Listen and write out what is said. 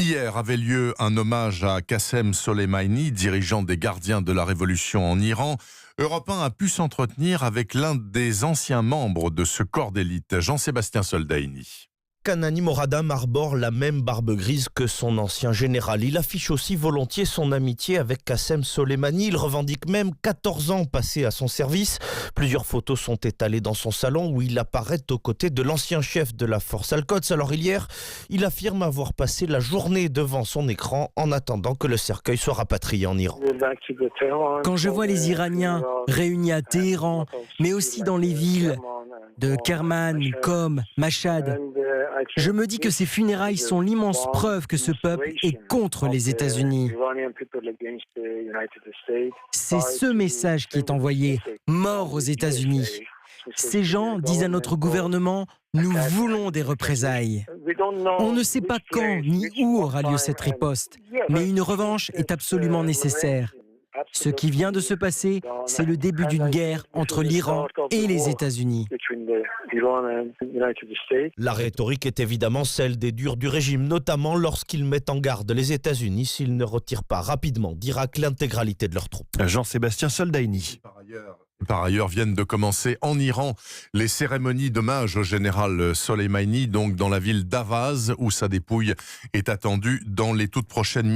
Hier avait lieu un hommage à Qassem Soleimani, dirigeant des gardiens de la révolution en Iran. Europe 1 a pu s'entretenir avec l'un des anciens membres de ce corps d'élite, Jean-Sébastien Soldaini. Kanani Moradam arbore la même barbe grise que son ancien général. Il affiche aussi volontiers son amitié avec Qassem Soleimani. Il revendique même 14 ans passés à son service. Plusieurs photos sont étalées dans son salon où il apparaît aux côtés de l'ancien chef de la force Al-Quds. Alors hier, il affirme avoir passé la journée devant son écran en attendant que le cercueil soit rapatrié en Iran. Quand je vois les Iraniens réunis à Téhéran, mais aussi dans les villes de Kerman, Qom, Machhad, je me dis que ces funérailles sont l'immense preuve que ce peuple est contre les États-Unis. C'est ce message qui est envoyé, mort aux États-Unis. Ces gens disent à notre gouvernement, nous voulons des représailles. On ne sait pas quand ni où aura lieu cette riposte, mais une revanche est absolument nécessaire. Ce qui vient de se passer, c'est le début d'une guerre entre l'Iran et les États-Unis. La rhétorique est évidemment celle des durs du régime, notamment lorsqu'ils mettent en garde les États-Unis s'ils ne retirent pas rapidement d'Irak l'intégralité de leurs troupes. Jean-Sébastien Soldaini. Par ailleurs, viennent de commencer en Iran les cérémonies d'hommage au général Soleimani, donc dans la ville d'Avaz, où sa dépouille est attendue dans les toutes prochaines minutes.